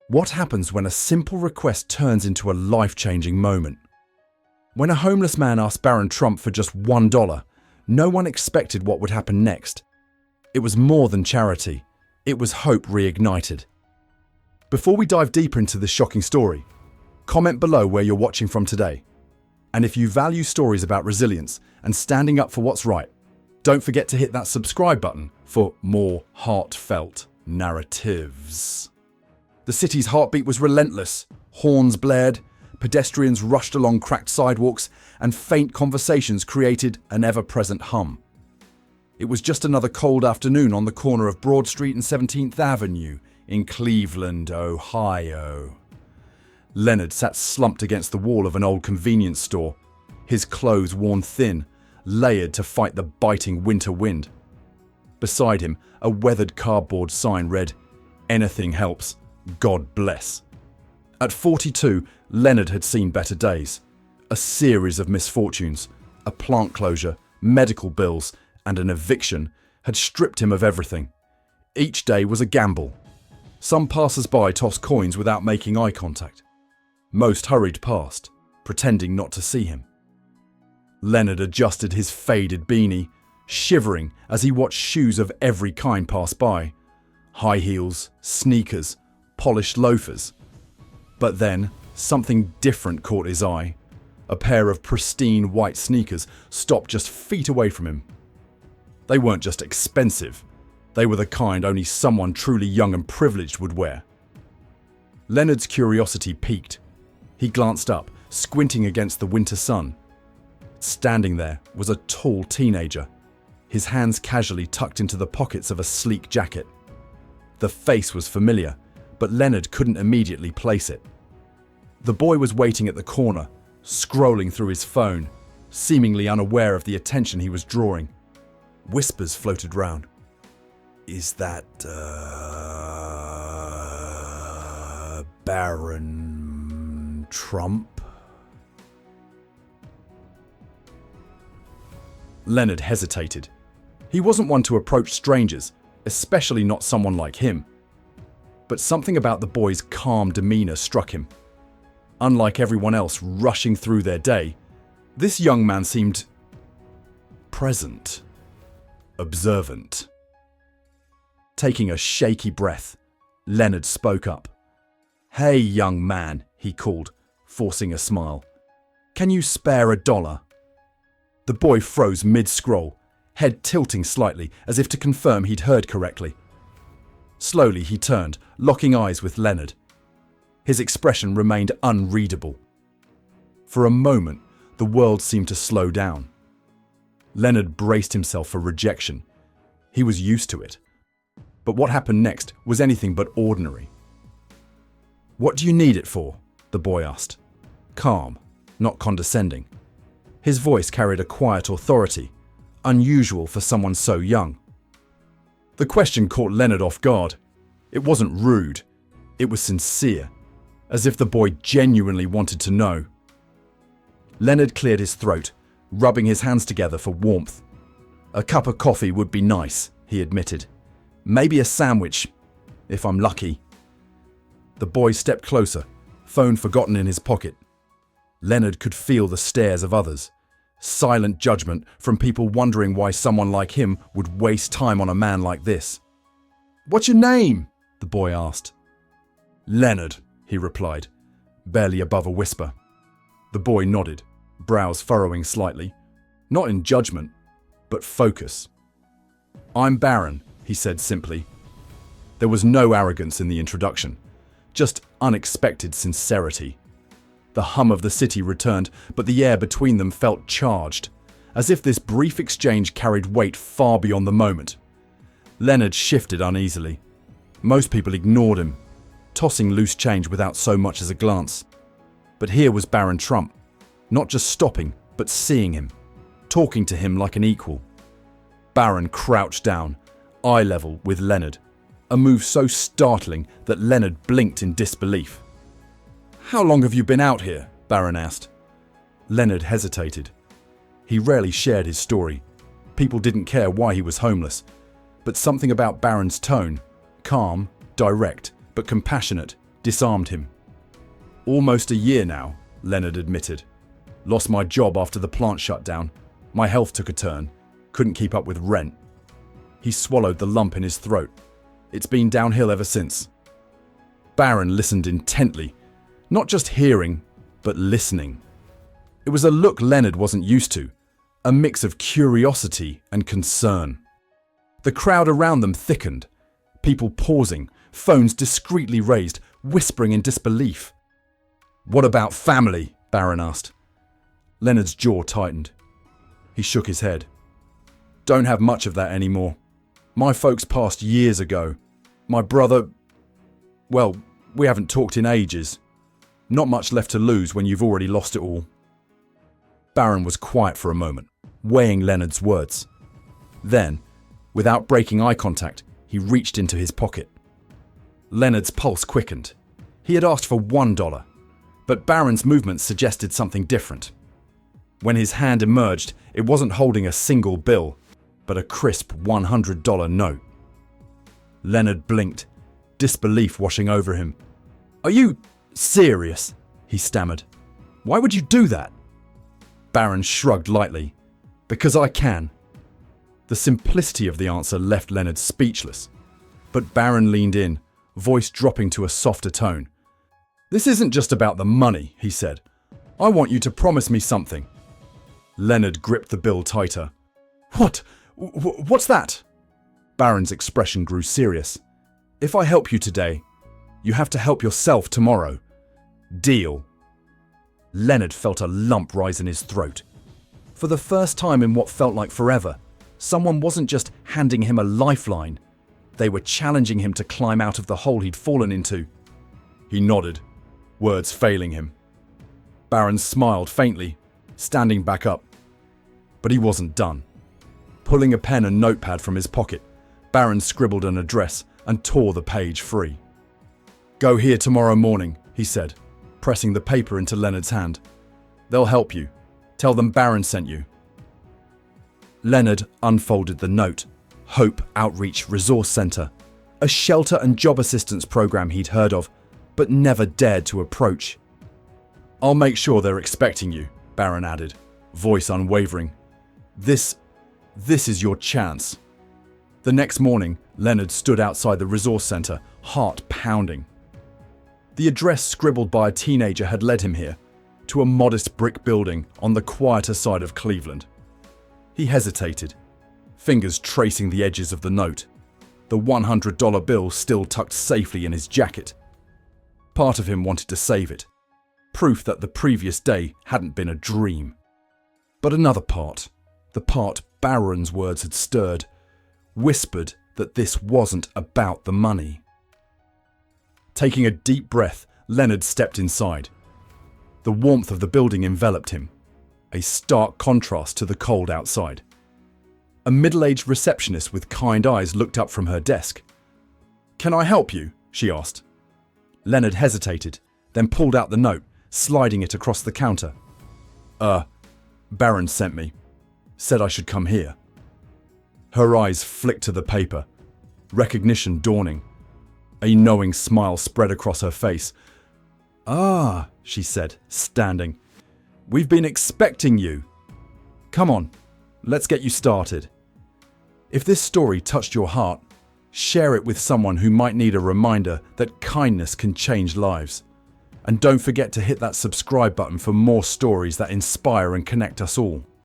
What happens when a simple request turns into a life-changing moment? When a homeless man asked Barron Trump for just $1, no one expected what would happen next. It was more than charity. It was hope reignited. Before we dive deeper into this shocking story, comment below where you're watching from today. And if you value stories about resilience and standing up for what's right, don't forget to hit that subscribe button for more heartfelt narratives. The city's heartbeat was relentless. Horns blared, pedestrians rushed along cracked sidewalks, and faint conversations created an ever-present hum. It was just another cold afternoon on the corner of Broad Street and 17th Avenue in Cleveland, Ohio. Leonard sat slumped against the wall of an old convenience store, his clothes worn thin, layered to fight the biting winter wind. Beside him, a weathered cardboard sign read, "Anything helps, God bless." At 42, Leonard had seen better days. A series of misfortunes, a plant closure, medical bills, and an eviction had stripped him of everything. Each day was a gamble. Some passers-by tossed coins without making eye contact. Most hurried past, pretending not to see him. Leonard adjusted his faded beanie, shivering as he watched shoes of every kind pass by. High heels, sneakers, polished loafers. But then, something different caught his eye. A pair of pristine white sneakers stopped just feet away from him. They weren't just expensive. They were the kind only someone truly young and privileged would wear. Leonard's curiosity piqued. He glanced up, squinting against the winter sun. Standing there was a tall teenager, his hands casually tucked into the pockets of a sleek jacket. The face was familiar, but Leonard couldn't immediately place it. The boy was waiting at the corner, scrolling through his phone, seemingly unaware of the attention he was drawing. Whispers floated round. "Is that, Barron Trump?" Leonard hesitated. He wasn't one to approach strangers, especially not someone like him. But something about the boy's calm demeanor struck him. Unlike everyone else rushing through their day, this young man seemed present, observant. Taking a shaky breath, Leonard spoke up. "Hey, young man," he called, forcing a smile. "Can you spare $1?" The boy froze mid-scroll, head tilting slightly as if to confirm he'd heard correctly. Slowly he turned, locking eyes with Leonard. His expression remained unreadable. For a moment, the world seemed to slow down. Leonard braced himself for rejection. He was used to it. But what happened next was anything but ordinary. "What do you need it for?" the boy asked. Calm, not condescending. His voice carried a quiet authority, unusual for someone so young. The question caught Leonard off guard. It wasn't rude. It was sincere, as if the boy genuinely wanted to know. Leonard cleared his throat, rubbing his hands together for warmth. "A cup of coffee would be nice," he admitted. "Maybe a sandwich, if I'm lucky." The boy stepped closer, phone forgotten in his pocket. Leonard could feel the stares of others. Silent judgment from people wondering why someone like him would waste time on a man like this. "What's your name?" the boy asked. "Leonard," he replied, barely above a whisper. The boy nodded, brows furrowing slightly, not in judgment, but focus. "I'm Barron," he said simply. There was no arrogance in the introduction, just unexpected sincerity. The hum of the city returned, but the air between them felt charged, as if this brief exchange carried weight far beyond the moment. Leonard shifted uneasily. Most people ignored him, tossing loose change without so much as a glance. But here was Barron Trump, not just stopping, but seeing him, talking to him like an equal. Barron crouched down, eye level with Leonard, a move so startling that Leonard blinked in disbelief. "How long have you been out here?" Barron asked. Leonard hesitated. He rarely shared his story. People didn't care why he was homeless. But something about Barron's tone, calm, direct, but compassionate, disarmed him. "Almost a year now," Leonard admitted. "Lost my job after the plant shut down. My health took a turn. Couldn't keep up with rent." He swallowed the lump in his throat. "It's been downhill ever since." Barron listened intently, not just hearing, but listening. It was a look Leonard wasn't used to, a mix of curiosity and concern. The crowd around them thickened, people pausing, phones discreetly raised, whispering in disbelief. "What about family?" Barron asked. Leonard's jaw tightened. He shook his head. "Don't have much of that anymore. My folks passed years ago. My brother... well, we haven't talked in ages. Not much left to lose when you've already lost it all." Barron was quiet for a moment, weighing Leonard's words. Then, without breaking eye contact, he reached into his pocket. Leonard's pulse quickened. He had asked for $1, but Barron's movements suggested something different. When his hand emerged, it wasn't holding a single bill, but a crisp $100 note. Leonard blinked, disbelief washing over him. "Are you serious?" he stammered. "Why would you do that?" Barron shrugged lightly. "Because I can." The simplicity of the answer left Leonard speechless. But Barron leaned in, voice dropping to a softer tone. "This isn't just about the money," he said. "I want you to promise me something." Leonard gripped the bill tighter. "What? What's that?" Barron's expression grew serious. "If I help you today, you have to help yourself tomorrow. Deal?" Leonard felt a lump rise in his throat. For the first time in what felt like forever, someone wasn't just handing him a lifeline. They were challenging him to climb out of the hole he'd fallen into. He nodded, words failing him. Barron smiled faintly, standing back up. But he wasn't done. Pulling a pen and notepad from his pocket, Barron scribbled an address and tore the page free. "Go here tomorrow morning," he said, pressing the paper into Leonard's hand. "They'll help you. Tell them Barron sent you." Leonard unfolded the note. Hope Outreach Resource Center, a shelter and job assistance program he'd heard of, but never dared to approach. "I'll make sure they're expecting you," Barron added, voice unwavering. This is your chance." The next morning, Leonard stood outside the resource center, heart pounding. The address scribbled by a teenager had led him here, to a modest brick building on the quieter side of Cleveland. He hesitated, fingers tracing the edges of the note, the $100 bill still tucked safely in his jacket. Part of him wanted to save it, proof that the previous day hadn't been a dream. But another part, the part Barron's words had stirred, whispered that this wasn't about the money. Taking a deep breath, Leonard stepped inside. The warmth of the building enveloped him, a stark contrast to the cold outside. A middle-aged receptionist with kind eyes looked up from her desk. "Can I help you?" she asked. Leonard hesitated, then pulled out the note, sliding it across the counter. Barron sent me. Said I should come here." Her eyes flicked to the paper, recognition dawning. A knowing smile spread across her face. "Ah," she said, standing. "We've been expecting you. Come on, let's get you started." If this story touched your heart, share it with someone who might need a reminder that kindness can change lives. And don't forget to hit that subscribe button for more stories that inspire and connect us all.